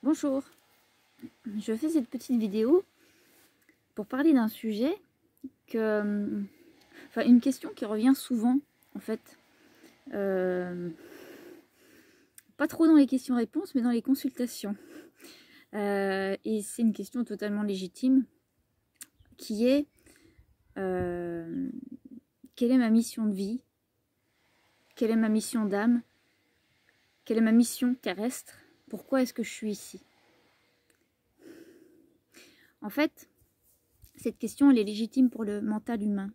Bonjour, je fais cette petite vidéo pour parler d'un sujet une question qui revient souvent en fait, pas trop dans les questions-réponses mais dans les consultations. Et c'est une question totalement légitime qui est quelle est ma mission de vie, quelle est ma mission d'âme, quelle est ma mission terrestre, pourquoi est-ce que je suis ici? En fait, cette question elle est légitime pour le mental humain.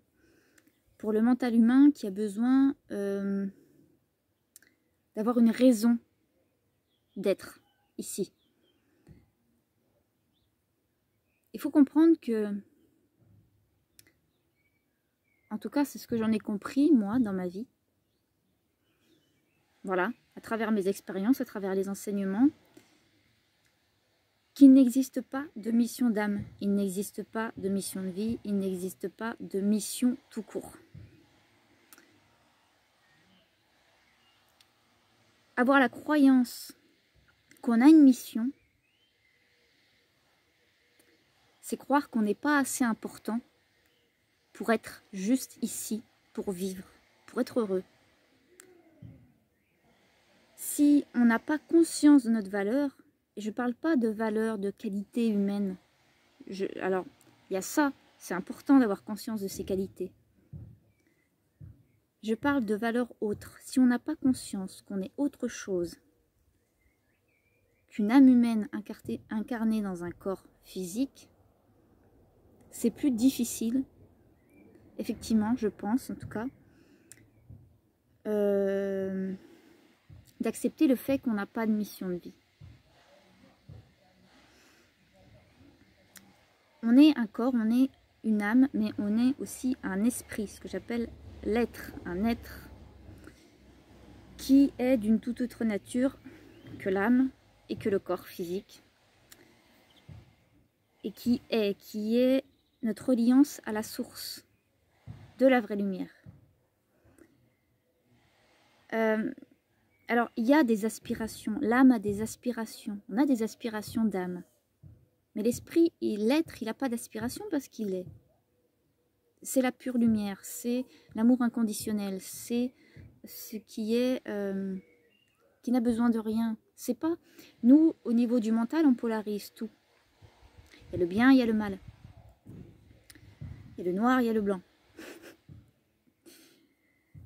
Pour le mental humain qui a besoin d'avoir une raison d'être ici. Il faut comprendre que, en tout cas c'est ce que j'en ai compris moi dans ma vie, voilà, à travers mes expériences, à travers les enseignements, qu'il n'existe pas de mission d'âme, il n'existe pas de mission de vie, il n'existe pas de mission tout court. Avoir la croyance qu'on a une mission, c'est croire qu'on n'est pas assez important pour être juste ici, pour vivre, pour être heureux. Si on n'a pas conscience de notre valeur, et je ne parle pas de valeur, de qualité humaine, alors il y a ça, c'est important d'avoir conscience de ces qualités. Je parle de valeur autre. Si on n'a pas conscience qu'on est autre chose qu'une âme humaine incarnée dans un corps physique, c'est plus difficile, effectivement, je pense en tout cas, d'accepter le fait qu'on n'a pas de mission de vie. On est un corps, on est une âme, mais on est aussi un esprit, ce que j'appelle l'être, un être qui est d'une toute autre nature que l'âme et que le corps physique, et qui est notre reliance à la source de la vraie lumière. Alors, il y a des aspirations, l'âme a des aspirations, on a des aspirations d'âme, mais l'esprit et l'être, il n'a pas d'aspiration parce qu'il est. C'est la pure lumière, c'est l'amour inconditionnel, c'est ce qui est, qui n'a besoin de rien. C'est pas, nous, au niveau du mental, on polarise tout. Il y a le bien, il y a le mal. Il y a le noir, il y a le blanc.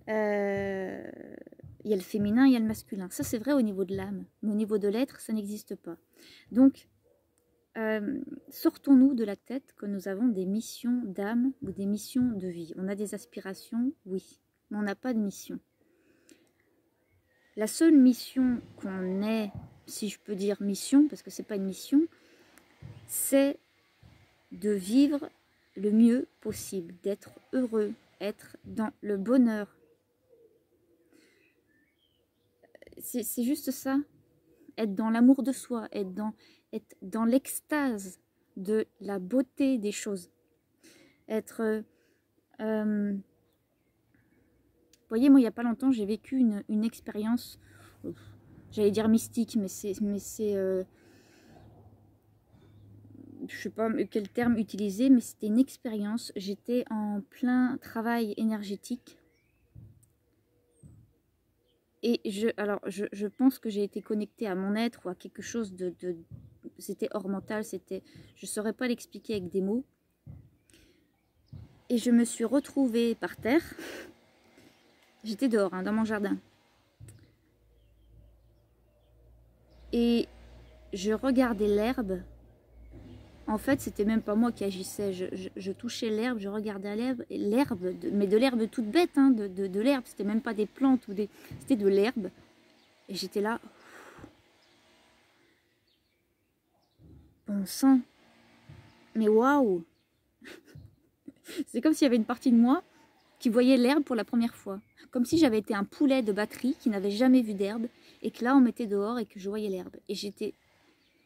Il y a le féminin, il y a le masculin. Ça, c'est vrai au niveau de l'âme. Mais au niveau de l'être, ça n'existe pas. Donc, sortons-nous de la tête que nous avons des missions d'âme ou des missions de vie. On a des aspirations, oui, mais on n'a pas de mission. La seule mission qu'on ait, si je peux dire mission, parce que c'est pas une mission, c'est de vivre le mieux possible, d'être heureux, être dans le bonheur. C'est juste ça, être dans l'amour de soi, être dans l'extase de la beauté des choses. Être... vous voyez, moi, il n'y a pas longtemps, j'ai vécu une expérience, j'allais dire mystique, mais c'est je sais pas quel terme utiliser, mais c'était une expérience. J'étais en plein travail énergétique. Et je pense que j'ai été connectée à mon être ou à quelque chose c'était hors mental, c'était, je ne saurais pas l'expliquer avec des mots. Et je me suis retrouvée par terre. J'étais dehors, hein, dans mon jardin. Et je regardais l'herbe. En fait, c'était même pas moi qui agissais. Je touchais l'herbe, je regardais l'herbe, mais de l'herbe toute bête, hein, de l'herbe. C'était même pas des plantes ou des, c'était de l'herbe. Et j'étais là. Bon sang. Mais waouh. C'est comme s'il y avait une partie de moi qui voyait l'herbe pour la première fois. Comme si j'avais été un poulet de batterie qui n'avait jamais vu d'herbe et que là on m'était dehors et que je voyais l'herbe.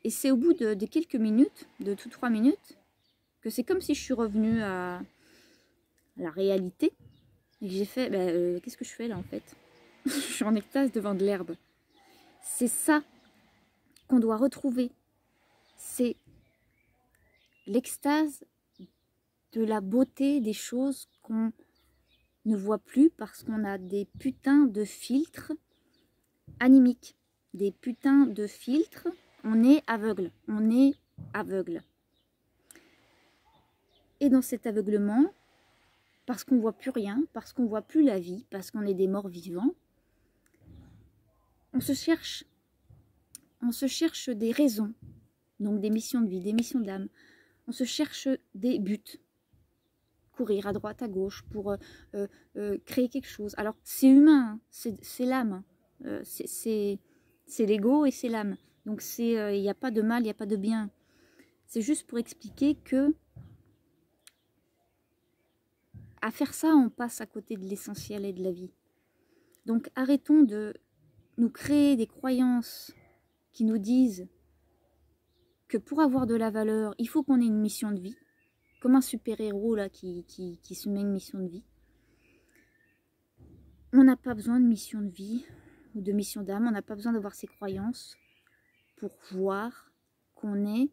Et c'est au bout de quelques minutes, de 3 minutes, que c'est comme si je suis revenue à la réalité et que j'ai fait, qu'est-ce que je fais là en fait? Je suis en extase devant de l'herbe. C'est ça qu'on doit retrouver. c'est l'extase de la beauté des choses qu'on ne voit plus parce qu'on a des putains de filtres animiques, des putains de filtres. On est aveugle, on est aveugle. Et dans cet aveuglement, parce qu'on ne voit plus rien, parce qu'on ne voit plus la vie, parce qu'on est des morts vivants, on se cherche des raisons, donc des missions de vie, des missions d'âme. On se cherche des buts. Courir à droite, à gauche pour créer quelque chose. Alors, c'est humain, hein, c'est l'âme. C'est l'ego et c'est l'âme. Donc, il n'y a pas de mal, il n'y a pas de bien. C'est juste pour expliquer que à faire ça, on passe à côté de l'essentiel et de la vie. Donc, arrêtons de nous créer des croyances qui nous disent que pour avoir de la valeur, il faut qu'on ait une mission de vie. Comme un super-héros là qui se met une mission de vie. On n'a pas besoin de mission de vie ou de mission d'âme. On n'a pas besoin d'avoir ces croyances pour voir qu'on est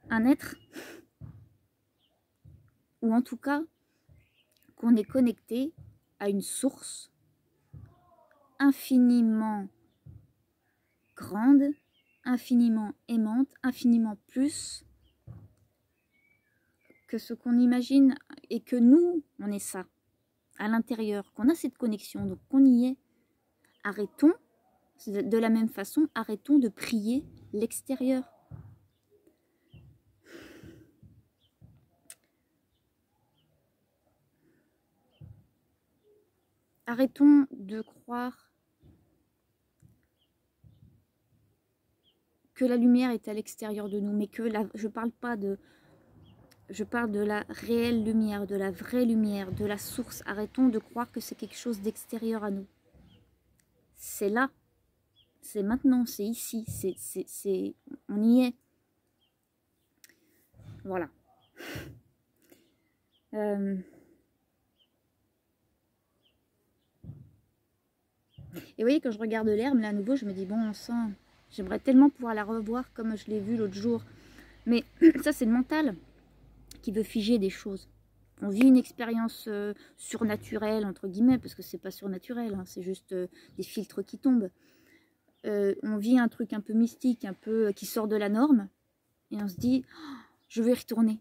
un être, ou en tout cas qu'on est connecté à une source infiniment grande, infiniment aimante, infiniment plus que ce qu'on imagine, et que nous, on est ça, à l'intérieur, qu'on a cette connexion, donc qu'on y est. Arrêtons, de la même façon, arrêtons de prier l'extérieur. Arrêtons de croire que la lumière est à l'extérieur de nous, mais que je parle de la réelle lumière, de la vraie lumière, de la source. Arrêtons de croire que c'est quelque chose d'extérieur à nous. C'est là, c'est maintenant, c'est ici, on y est. Voilà. Et vous voyez, quand je regarde l'herbe, là à nouveau, je me dis, bon sang, j'aimerais tellement pouvoir la revoir comme je l'ai vue l'autre jour. Mais ça, c'est le mental qui veut figer des choses. On vit une expérience surnaturelle, entre guillemets, parce que c'est pas surnaturel, hein, c'est juste des filtres qui tombent. On vit un truc un peu mystique, un peu qui sort de la norme, et on se dit, oh, je veux y retourner.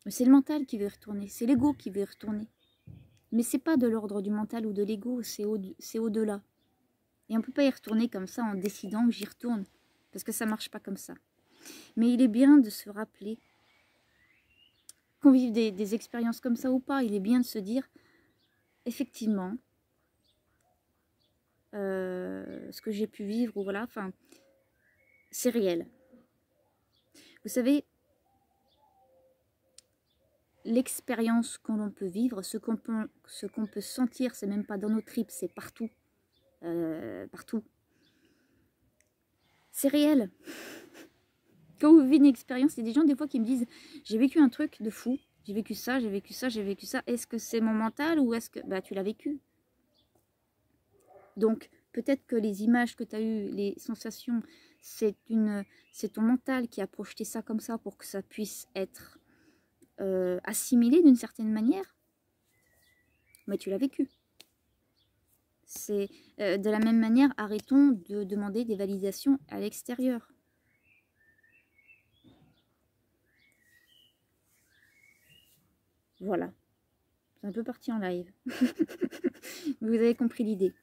Mais c'est le mental qui veut y retourner, c'est l'ego qui veut y retourner. Mais c'est pas de l'ordre du mental ou de l'ego, c'est au-delà. Et on ne peut pas y retourner comme ça en décidant que j'y retourne, parce que ça marche pas comme ça. Mais il est bien de se rappeler qu'on vive des expériences comme ça ou pas, il est bien de se dire, effectivement, ce que j'ai pu vivre, ou voilà, enfin, c'est réel. Vous savez, l'expérience qu'on peut vivre, ce qu'on peut sentir, c'est même pas dans nos tripes, c'est partout. Partout. C'est réel. Quand vous vivez une expérience, il y a des gens des fois qui me disent, j'ai vécu un truc de fou, j'ai vécu ça, j'ai vécu ça, j'ai vécu ça. Est-ce que c'est mon mental ou est-ce que... Bah, tu l'as vécu. Donc, peut-être que les images que tu as eues, les sensations, c'est ton mental qui a projeté ça comme ça pour que ça puisse être assimilé d'une certaine manière. Mais tu l'as vécu. C'est de la même manière, arrêtons de demander des validations à l'extérieur. Voilà. C'est un peu parti en live. Vous avez compris l'idée.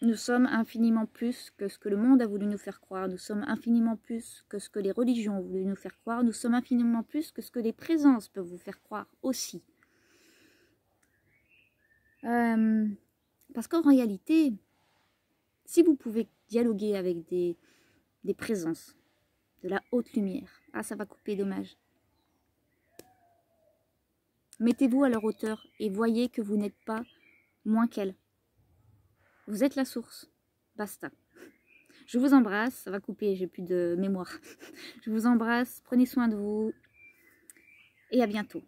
Nous sommes infiniment plus que ce que le monde a voulu nous faire croire. Nous sommes infiniment plus que ce que les religions ont voulu nous faire croire. Nous sommes infiniment plus que ce que les présences peuvent vous faire croire aussi. Parce qu'en réalité, si vous pouvez dialoguer avec des présences de la haute lumière, ah ça va couper, dommage. Mettez-vous à leur hauteur et voyez que vous n'êtes pas moins qu'elles. Vous êtes la source. Basta. Je vous embrasse. Ça va couper, j'ai plus de mémoire. Je vous embrasse. Prenez soin de vous. Et à bientôt.